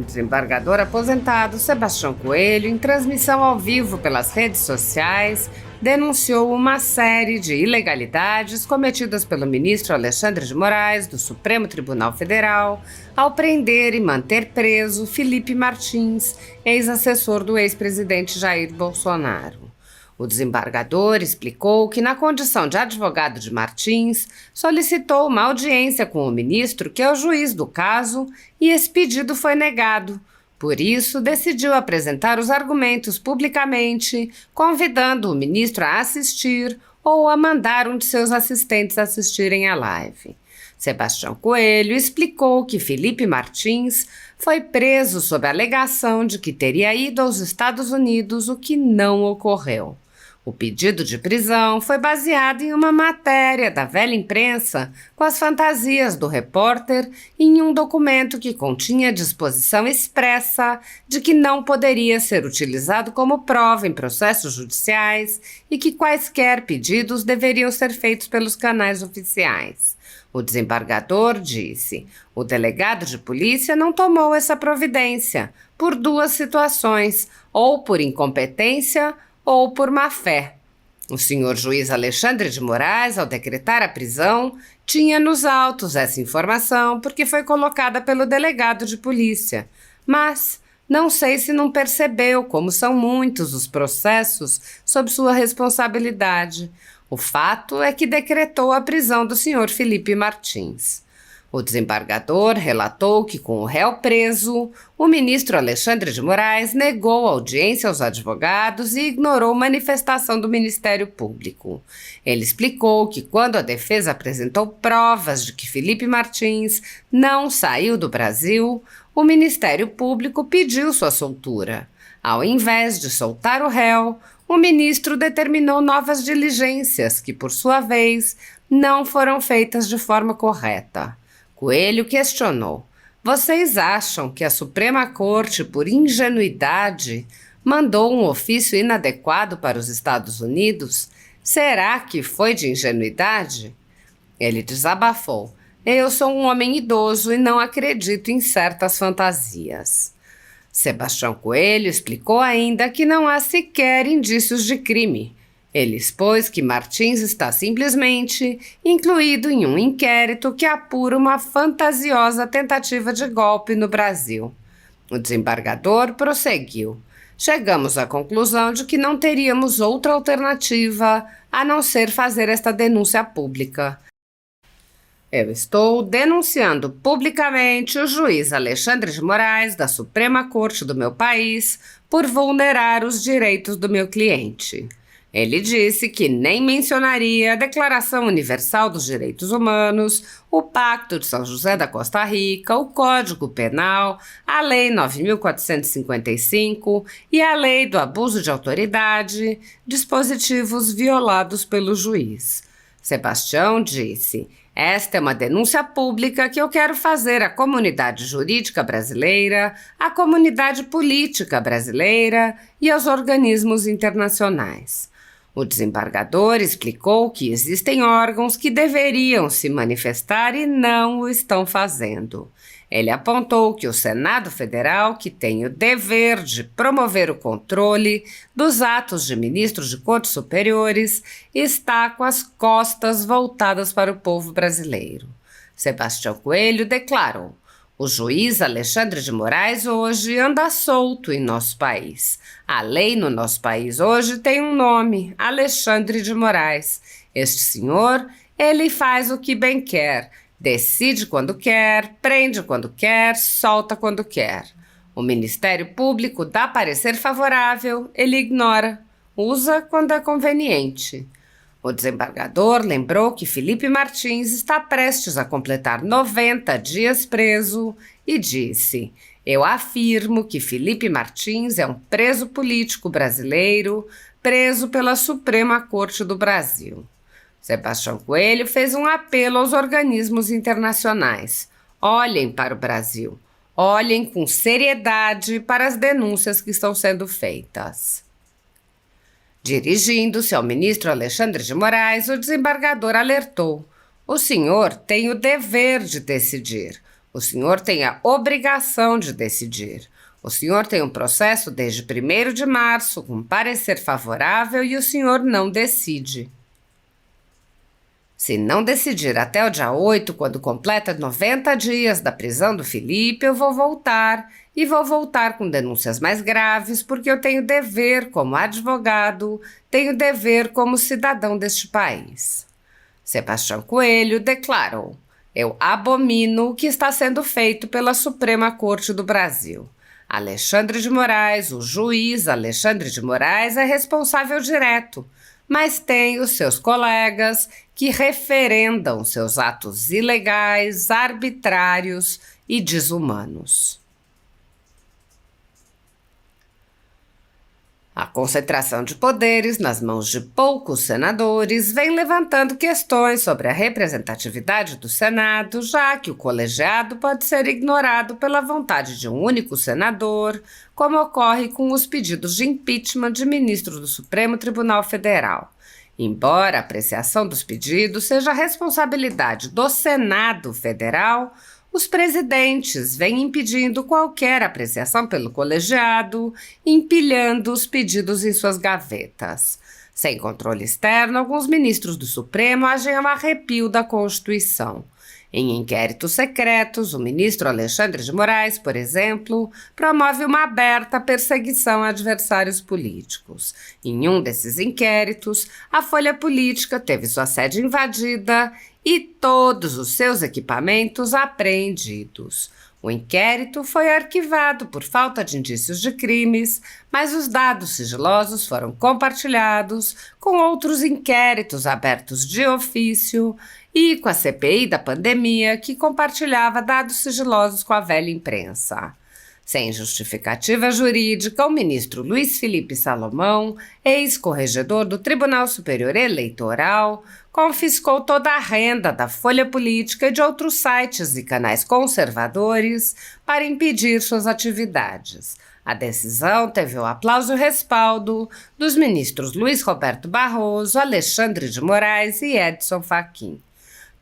desembargador aposentado Sebastião Coelho, em transmissão ao vivo pelas redes sociais, denunciou uma série de ilegalidades cometidas pelo ministro Alexandre de Moraes, do Supremo Tribunal Federal, ao prender e manter preso Felipe Martins, ex-assessor do ex-presidente Jair Bolsonaro. O desembargador explicou que, na condição de advogado de Martins, solicitou uma audiência com o ministro, que é o juiz do caso, e esse pedido foi negado. Por isso, decidiu apresentar os argumentos publicamente, convidando o ministro a assistir ou a mandar um de seus assistentes assistirem a live. Sebastião Coelho explicou que Felipe Martins foi preso sob a alegação de que teria ido aos Estados Unidos, o que não ocorreu. O pedido de prisão foi baseado em uma matéria da velha imprensa com as fantasias do repórter e em um documento que continha disposição expressa de que não poderia ser utilizado como prova em processos judiciais e que quaisquer pedidos deveriam ser feitos pelos canais oficiais. O desembargador disse: o delegado de polícia não tomou essa providência por duas situações, ou por incompetência ou por má-fé. O senhor juiz Alexandre de Moraes, ao decretar a prisão, tinha nos autos essa informação porque foi colocada pelo delegado de polícia. Mas não sei se não percebeu como são muitos os processos sob sua responsabilidade. O fato é que decretou a prisão do senhor Felipe Martins. O desembargador relatou que, com o réu preso, o ministro Alexandre de Moraes negou audiência aos advogados e ignorou manifestação do Ministério Público. Ele explicou que, quando a defesa apresentou provas de que Felipe Martins não saiu do Brasil, o Ministério Público pediu sua soltura. Ao invés de soltar o réu, o ministro determinou novas diligências que, por sua vez, não foram feitas de forma correta. Coelho questionou: vocês acham que a Suprema Corte, por ingenuidade, mandou um ofício inadequado para os Estados Unidos? Será que foi de ingenuidade? Ele desabafou: eu sou um homem idoso e não acredito em certas fantasias. Sebastião Coelho explicou ainda que não há sequer indícios de crime. Ele expôs que Martins está simplesmente incluído em um inquérito que apura uma fantasiosa tentativa de golpe no Brasil. O desembargador prosseguiu: chegamos à conclusão de que não teríamos outra alternativa a não ser fazer esta denúncia pública. Eu estou denunciando publicamente o juiz Alexandre de Moraes, da Suprema Corte do meu país, por vulnerar os direitos do meu cliente. Ele disse que nem mencionaria a Declaração Universal dos Direitos Humanos, o Pacto de São José da Costa Rica, o Código Penal, a Lei 9.455 e a Lei do Abuso de Autoridade, dispositivos violados pelo juiz. Sebastião disse: esta é uma denúncia pública que eu quero fazer à comunidade jurídica brasileira, à comunidade política brasileira e aos organismos internacionais. O desembargador explicou que existem órgãos que deveriam se manifestar e não o estão fazendo. Ele apontou que o Senado Federal, que tem o dever de promover o controle dos atos de ministros de cortes superiores, está com as costas voltadas para o povo brasileiro. Sebastião Coelho declarou: o juiz Alexandre de Moraes hoje anda solto em nosso país. A lei no nosso país hoje tem um nome: Alexandre de Moraes. Este senhor, ele faz o que bem quer, decide quando quer, prende quando quer, solta quando quer. O Ministério Público dá parecer favorável, ele ignora, usa quando é conveniente. O desembargador lembrou que Felipe Martins está prestes a completar 90 dias preso e disse: eu afirmo que Felipe Martins é um preso político brasileiro, preso pela Suprema Corte do Brasil. Sebastião Coelho fez um apelo aos organismos internacionais: olhem para o Brasil, olhem com seriedade para as denúncias que estão sendo feitas. Dirigindo-se ao ministro Alexandre de Moraes, o desembargador alertou: o senhor tem o dever de decidir. O senhor tem a obrigação de decidir. O senhor tem um processo desde 1º de março, com parecer favorável, e o senhor não decide. Se não decidir até o dia 8, quando completa 90 dias da prisão do Felipe, eu vou voltar, e vou voltar com denúncias mais graves, porque eu tenho dever como advogado, tenho dever como cidadão deste país. Sebastião Coelho declarou: eu abomino o que está sendo feito pela Suprema Corte do Brasil. Alexandre de Moraes, o juiz Alexandre de Moraes, é responsável direto, mas tem os seus colegas que referendam seus atos ilegais, arbitrários e desumanos. A concentração de poderes nas mãos de poucos senadores vem levantando questões sobre a representatividade do Senado, já que o colegiado pode ser ignorado pela vontade de um único senador, como ocorre com os pedidos de impeachment de ministros do Supremo Tribunal Federal. Embora a apreciação dos pedidos seja responsabilidade do Senado Federal, os presidentes vêm impedindo qualquer apreciação pelo colegiado, empilhando os pedidos em suas gavetas. Sem controle externo, alguns ministros do Supremo agem ao arrepio da Constituição. Em inquéritos secretos, o ministro Alexandre de Moraes, por exemplo, promove uma aberta perseguição a adversários políticos. Em um desses inquéritos, a Folha Política teve sua sede invadida e todos os seus equipamentos apreendidos. O inquérito foi arquivado por falta de indícios de crimes, mas os dados sigilosos foram compartilhados com outros inquéritos abertos de ofício e com a CPI da pandemia, que compartilhava dados sigilosos com a velha imprensa. Sem justificativa jurídica, o ministro Luiz Felipe Salomão, ex-corregedor do Tribunal Superior Eleitoral, confiscou toda a renda da Folha Política e de outros sites e canais conservadores para impedir suas atividades. A decisão teve o aplauso e respaldo dos ministros Luiz Roberto Barroso, Alexandre de Moraes e Edson Fachin.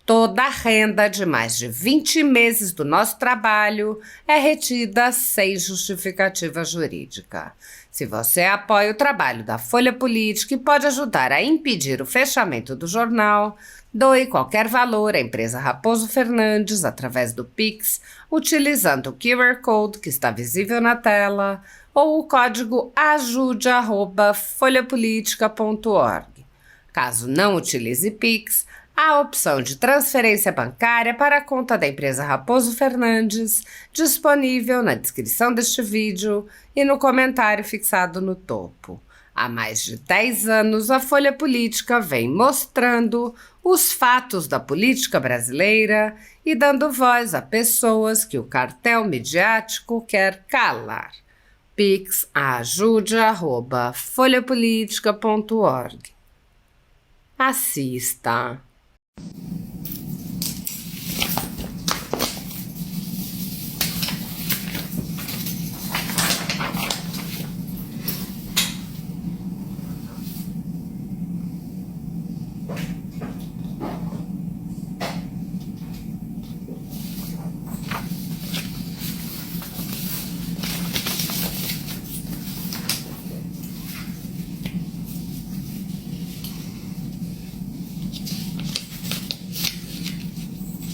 Toda a renda de mais de 20 meses do nosso trabalho é retida sem justificativa jurídica. Se você apoia o trabalho da Folha Política e pode ajudar a impedir o fechamento do jornal, doe qualquer valor à empresa Raposo Fernandes através do Pix, utilizando o QR Code que está visível na tela ou o código ajude@folhapolitica.org. Caso não utilize Pix, há a opção de transferência bancária para a conta da empresa Raposo Fernandes, disponível na descrição deste vídeo e no comentário fixado no topo. Há mais de 10 anos, a Folha Política vem mostrando os fatos da política brasileira e dando voz a pessoas que o cartel midiático quer calar. Pix ajude@folhapolitica.org. Assista.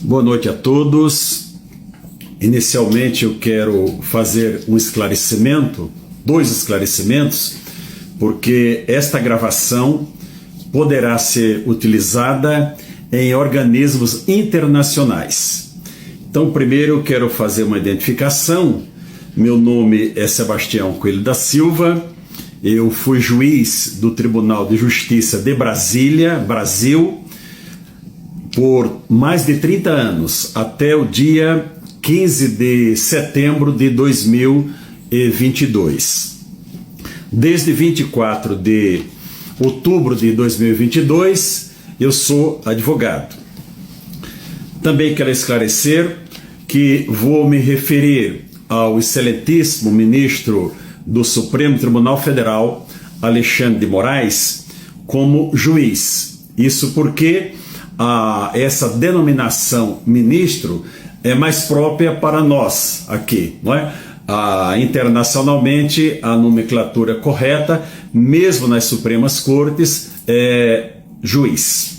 Boa noite a todos. Inicialmente eu quero fazer um esclarecimento, 2 esclarecimentos, porque esta gravação poderá ser utilizada em organismos internacionais. Então, primeiro eu quero fazer uma identificação. Meu nome é Sebastião Coelho da Silva, eu fui juiz do Tribunal de Justiça de Brasília, Brasil, por mais de 30 anos, até o dia 15 de setembro de 2022. Desde 24 de outubro de 2022, eu sou advogado. Também quero esclarecer que vou me referir ao excelentíssimo ministro do Supremo Tribunal Federal, Alexandre de Moraes, como juiz. Isso porque essa denominação ministro é mais própria para nós aqui, não é? Internacionalmente, a nomenclatura correta, mesmo nas Supremas Cortes, é juiz.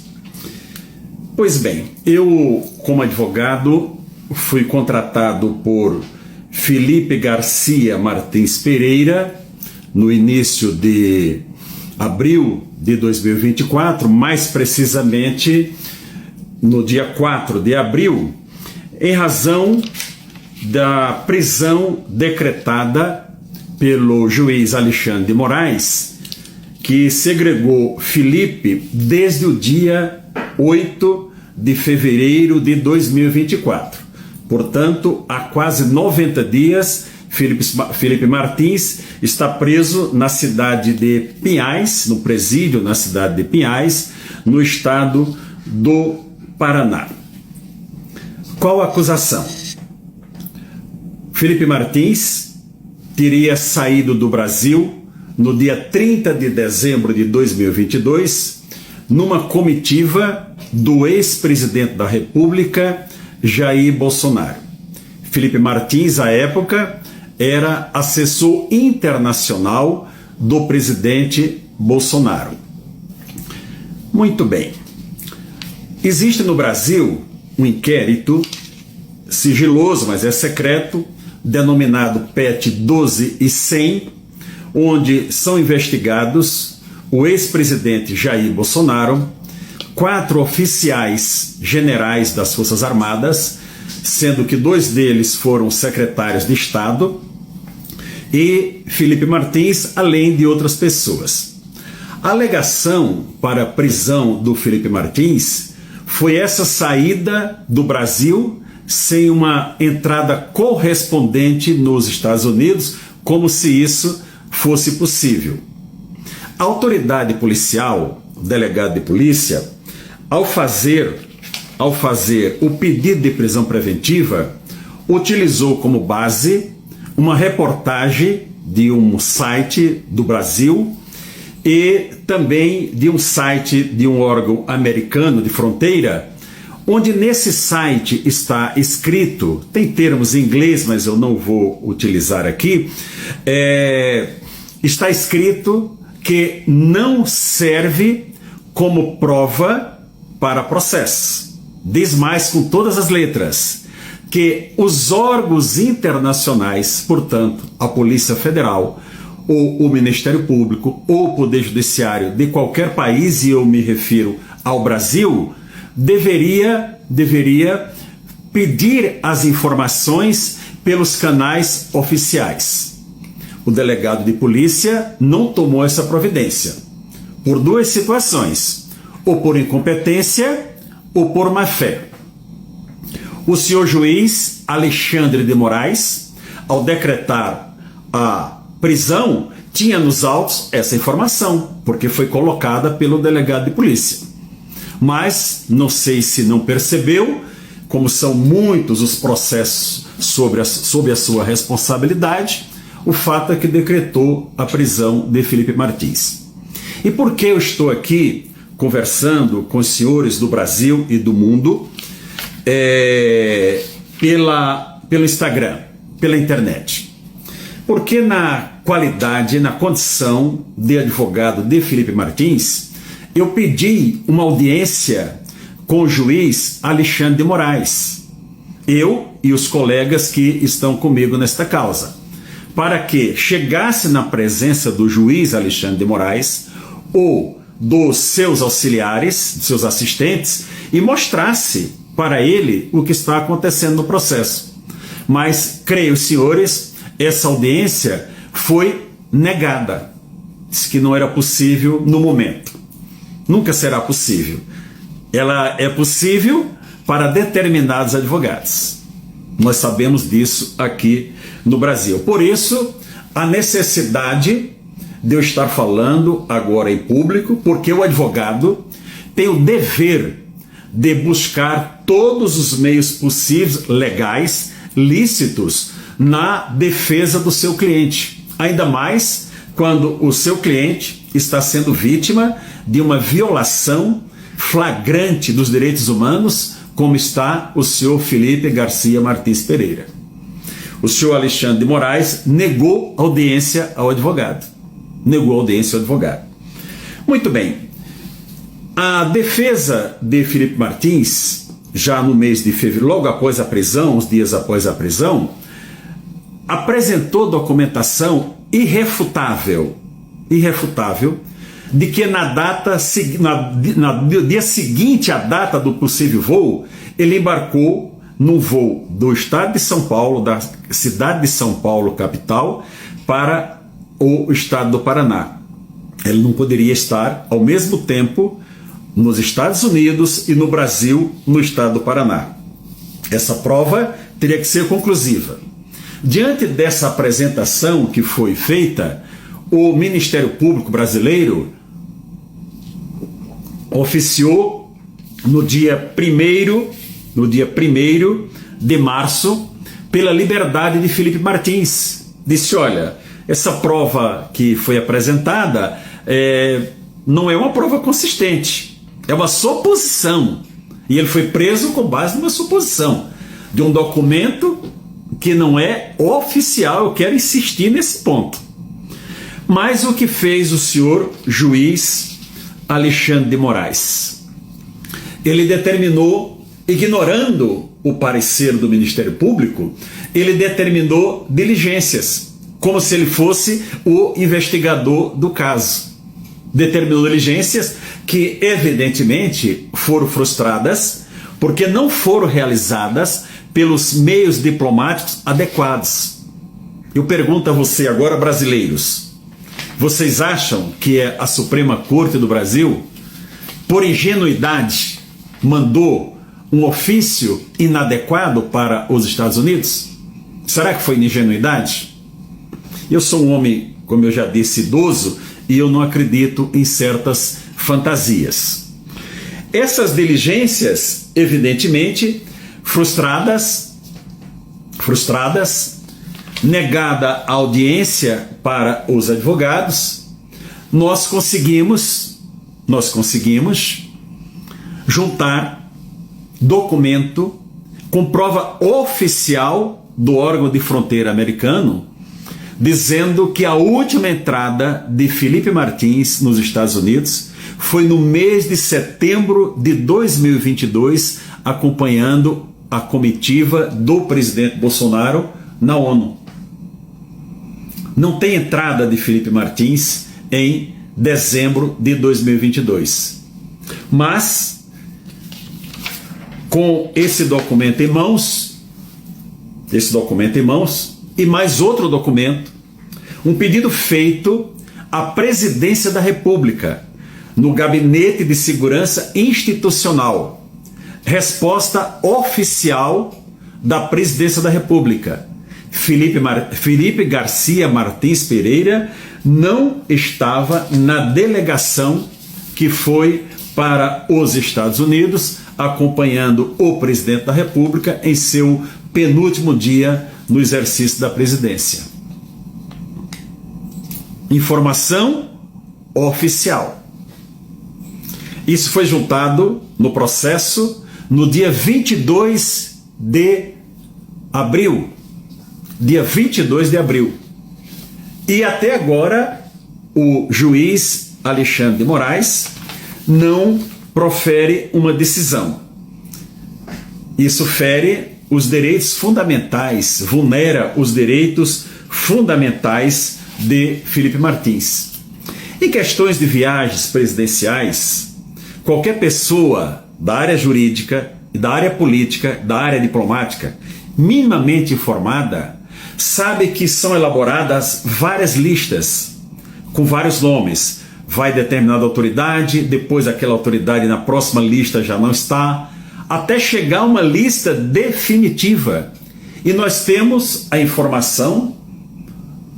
Pois bem, eu, como advogado, fui contratado por Felipe Garcia Martins Pereira no início de abril de 2024, mais precisamente no dia 4 de abril, em razão da prisão decretada pelo juiz Alexandre de Moraes, que segregou Felipe desde o dia 8 de fevereiro de 2024. Portanto, há quase 90 dias, Felipe Martins está preso na cidade de Pinhais, no presídio na cidade de Pinhais, no estado do Paraná. Qual a acusação? Felipe Martins teria saído do Brasil no dia 30 de dezembro de 2022, numa comitiva do ex-presidente da República, Jair Bolsonaro. Felipe Martins, à época, era assessor internacional do presidente Bolsonaro. Muito bem. Existe no Brasil um inquérito sigiloso, mas é secreto, denominado PET 12 e 100, onde são investigados o ex-presidente Jair Bolsonaro, 4 oficiais generais das Forças Armadas, sendo que 2 deles foram secretários de Estado, e Felipe Martins, além de outras pessoas. A alegação para a prisão do Felipe Martins foi essa saída do Brasil sem uma entrada correspondente nos Estados Unidos, como se isso fosse possível. A autoridade policial, o delegado de polícia, ao fazer o pedido de prisão preventiva, utilizou como base uma reportagem de um site do Brasil e também de um site de um órgão americano de fronteira, onde nesse site está escrito, tem termos em inglês, mas eu não vou utilizar aqui, está escrito que não serve como prova para processo. Diz mais com todas as letras, que os órgãos internacionais, portanto, a Polícia Federal, ou o Ministério Público, ou o Poder Judiciário de qualquer país, e eu me refiro ao Brasil, deveria pedir as informações pelos canais oficiais. O delegado de polícia não tomou essa providência, por 2 situações, ou por incompetência ou por má-fé. O senhor juiz Alexandre de Moraes, ao decretar a prisão, tinha nos autos essa informação, porque foi colocada pelo delegado de polícia. Mas, não sei se não percebeu, como são muitos os processos sob a sua responsabilidade, o fato é que decretou a prisão de Felipe Martins. E por que eu estou aqui conversando com os senhores do Brasil e do mundo pelo Instagram, pela internet? Porque na qualidade, na condição de advogado de Felipe Martins, eu pedi uma audiência com o juiz Alexandre de Moraes, eu e os colegas que estão comigo nesta causa, para que chegasse na presença do juiz Alexandre de Moraes ou dos seus auxiliares, dos seus assistentes, e mostrasse para ele o que está acontecendo no processo. Mas, creio, senhores, essa audiência foi negada. Disse que não era possível no momento. Nunca será possível. Ela é possível para determinados advogados. Nós sabemos disso aqui no Brasil. Por isso, a necessidade de eu estar falando agora em público, porque o advogado tem o dever de buscar todos os meios possíveis, legais, lícitos, na defesa do seu cliente. Ainda mais quando o seu cliente está sendo vítima de uma violação flagrante dos direitos humanos como está o senhor Felipe Garcia Martins Pereira. O senhor Alexandre de Moraes negou audiência ao advogado. Negou audiência ao advogado. Muito bem. A defesa de Felipe Martins, já no mês de fevereiro, logo após a prisão, uns dias após a prisão, apresentou documentação irrefutável, de que no dia seguinte à data do possível voo, ele embarcou num voo do estado de São Paulo, da cidade de São Paulo, capital, para o estado do Paraná. Ele não poderia estar ao mesmo tempo nos Estados Unidos e no Brasil, no estado do Paraná. Essa prova teria que ser conclusiva. Diante dessa apresentação que foi feita, o Ministério Público brasileiro oficiou no dia 1º de março pela liberdade de Felipe Martins. Disse, olha, essa prova que foi apresentada não é uma prova consistente, é uma suposição. E ele foi preso com base numa suposição de um documento que não é oficial. Eu quero insistir nesse ponto. Mas o que fez o senhor juiz Alexandre de Moraes? Ele determinou, ignorando o parecer do Ministério Público, ele determinou diligências, como se ele fosse o investigador do caso. Determinou diligências que, evidentemente, foram frustradas porque não foram realizadas pelos meios diplomáticos adequados. Eu pergunto a você agora, brasileiros, vocês acham que a Suprema Corte do Brasil, por ingenuidade, mandou um ofício inadequado para os Estados Unidos? Será que foi ingenuidade? Eu sou um homem, como eu já disse, idoso, e eu não acredito em certas fantasias. Essas diligências, evidentemente, frustradas, negada a audiência para os advogados, nós conseguimos juntar documento com prova oficial do órgão de fronteira americano, dizendo que a última entrada de Felipe Martins nos Estados Unidos foi no mês de setembro de 2022, acompanhando a comitiva do presidente Bolsonaro na ONU. Não tem entrada de Felipe Martins em dezembro de 2022. Mas, com esse documento em mãos, e mais outro documento, um pedido feito à Presidência da República, no Gabinete de Segurança Institucional, resposta oficial da Presidência da República. Felipe Garcia Martins Pereira não estava na delegação que foi para os Estados Unidos, acompanhando o presidente da República em seu penúltimo dia no exercício da presidência. Informação oficial. Isso foi juntado no processo no dia 22 de abril. Dia 22 de abril. E até agora o juiz Alexandre de Moraes não profere uma decisão. Isso fere os direitos fundamentais, vulnera os direitos fundamentais de Felipe Martins. Em questões de viagens presidenciais, qualquer pessoa da área jurídica, da área política, da área diplomática, minimamente informada, sabe que são elaboradas várias listas com vários nomes. Vai determinada autoridade, depois aquela autoridade na próxima lista já não está, até chegar a uma lista definitiva. E nós temos a informação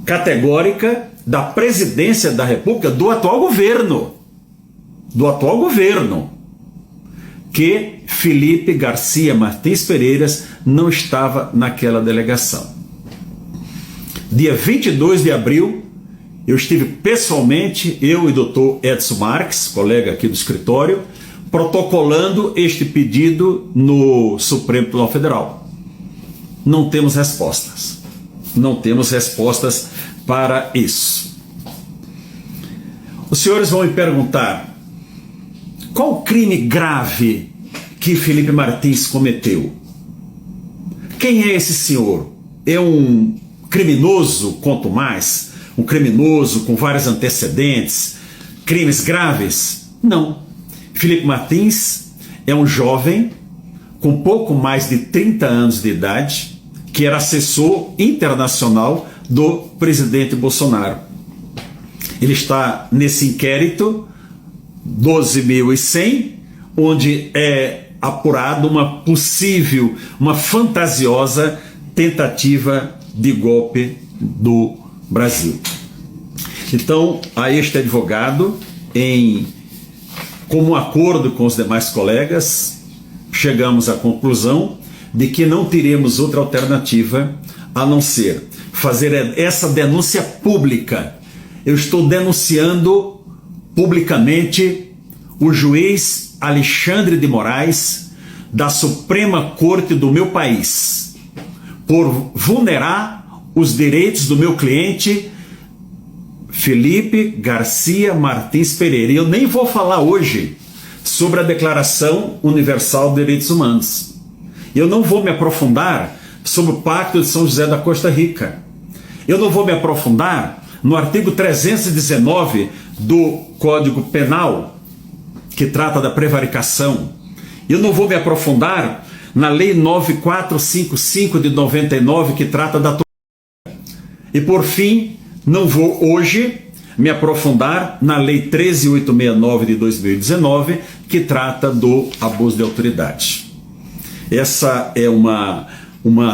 categórica da Presidência da República, do atual governo, que Felipe Garcia Martins Pereira não estava naquela delegação. Dia 22 de abril, eu estive pessoalmente, eu e o Dr. Edson Marques, colega aqui do escritório, protocolando este pedido no Supremo Tribunal Federal. Não temos respostas. Não temos respostas para isso. Os senhores vão me perguntar: qual o crime grave que Felipe Martins cometeu? Quem é esse senhor? É um criminoso, quanto mais? Um criminoso com vários antecedentes? Crimes graves? Não. Felipe Martins é um jovem com pouco mais de 30 anos de idade, que era assessor internacional do presidente Bolsonaro. Ele está nesse inquérito 12.100, onde é apurado uma fantasiosa tentativa de golpe do Brasil. Então, a este advogado, em comum acordo com os demais colegas, chegamos à conclusão de que não teremos outra alternativa a não ser fazer essa denúncia pública. Eu estou denunciando publicamente o juiz Alexandre de Moraes, da Suprema Corte do meu país, por vulnerar os direitos do meu cliente Felipe Garcia Martins Pereira. E eu nem vou falar hoje sobre a Declaração Universal de Direitos Humanos. Eu não vou me aprofundar sobre o Pacto de São José da Costa Rica. Eu não vou me aprofundar no artigo 319 do Código Penal, que trata da prevaricação. Eu não vou me aprofundar na Lei 9455 de 99, que trata da tortura. E por fim, não vou hoje me aprofundar na Lei 13869 de 2019, que trata do abuso de autoridade. Essa é uma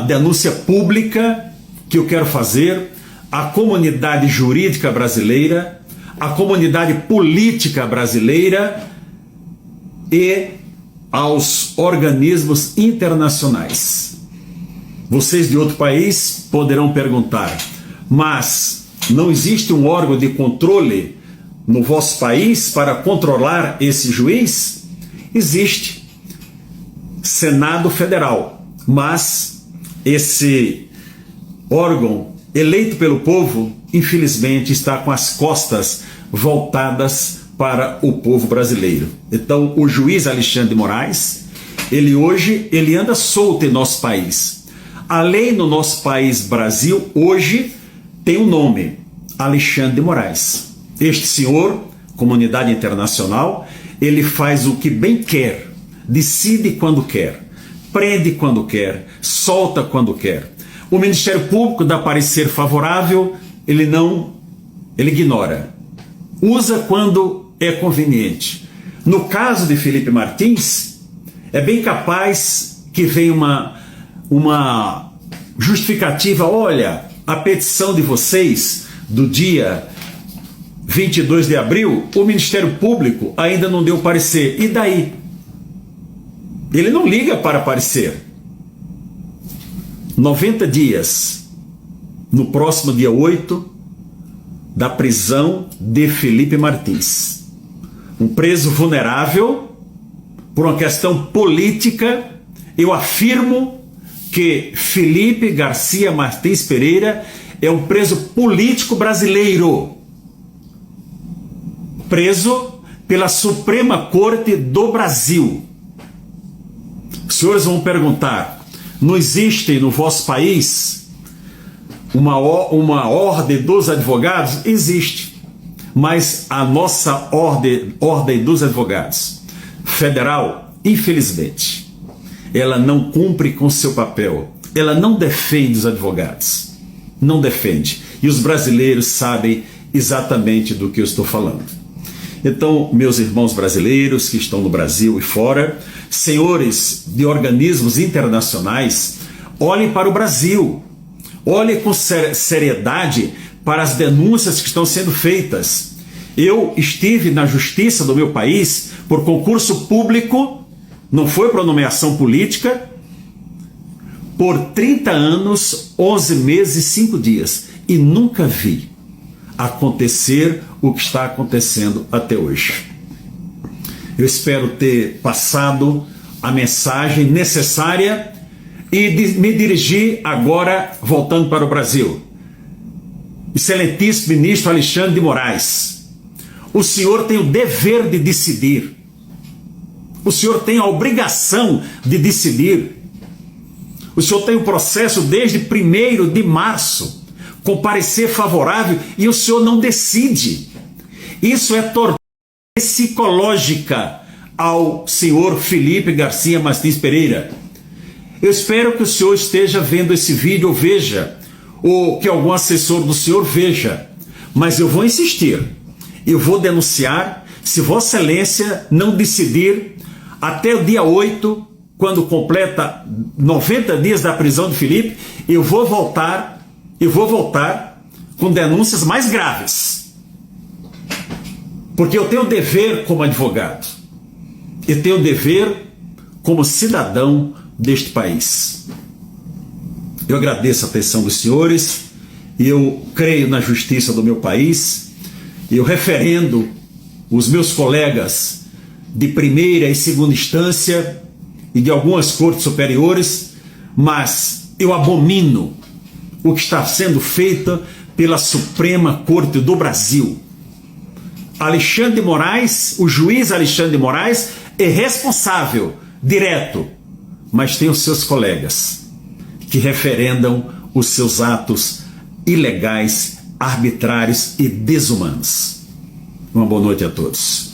denúncia pública que eu quero fazer à comunidade jurídica brasileira, à comunidade política brasileira e aos organismos internacionais. Vocês de outro país poderão perguntar: mas não existe um órgão de controle no vosso país para controlar esse juiz? Existe. Senado Federal. Mas esse órgão eleito pelo povo, infelizmente, está com as costas voltadas para o povo brasileiro. Então, o juiz Alexandre de Moraes, ele hoje anda solto em nosso país. A lei no nosso país, Brasil, hoje tem um nome: Alexandre de Moraes. Este senhor, comunidade internacional, ele faz o que bem quer, decide quando quer, prende quando quer, solta quando quer. O Ministério Público dá parecer favorável, ele ignora. Usa quando é conveniente. No caso de Felipe Martins, é bem capaz que venha uma justificativa: olha, a petição de vocês do dia 22 de abril, o Ministério Público ainda não deu parecer. E daí? Ele não liga para parecer. 90 dias, no próximo dia 8, da prisão de Felipe Martins. Um preso vulnerável por uma questão política. Eu afirmo que Felipe Garcia Martins Pereira é um preso político brasileiro, preso pela Suprema Corte do Brasil. Os senhores vão perguntar: não existe no vosso país uma ordem dos advogados? Existe, mas a nossa ordem dos advogados federal, infelizmente, ela não cumpre com seu papel. Ela não defende os advogados, não defende. E os brasileiros sabem exatamente do que eu estou falando. Então, meus irmãos brasileiros que estão no Brasil e fora, senhores de organismos internacionais, olhem para o Brasil, olhem com seriedade para as denúncias que estão sendo feitas. Eu estive na justiça do meu país por concurso público, não foi por nomeação política, por 30 anos, 11 meses e 5 dias, e nunca vi acontecer o que está acontecendo até hoje. Eu espero ter passado a mensagem necessária e me dirigir agora, voltando para o Brasil. Excelentíssimo ministro Alexandre de Moraes, o senhor tem o dever de decidir. O senhor tem a obrigação de decidir. O senhor tem o processo desde 1º de março, com parecer favorável, e o senhor não decide. Isso é tortura psicológica ao senhor Felipe Garcia Martins Pereira. Eu espero que o senhor esteja vendo esse vídeo, ou veja, ou que algum assessor do senhor veja. Mas eu vou insistir, eu vou denunciar. Se Vossa Excelência não decidir até o dia 8, quando completa 90 dias da prisão de Felipe, eu vou voltar com denúncias mais graves. Porque eu tenho o dever como advogado, eu tenho o dever como cidadão deste país. Eu agradeço a atenção dos senhores, eu creio na justiça do meu país, eu referendo os meus colegas de primeira e segunda instância e de algumas cortes superiores, mas eu abomino o que está sendo feito pela Suprema Corte do Brasil. Alexandre de Moraes, o juiz Alexandre de Moraes, é responsável direto, mas tem os seus colegas que referendam os seus atos ilegais, arbitrários e desumanos. Uma boa noite a todos.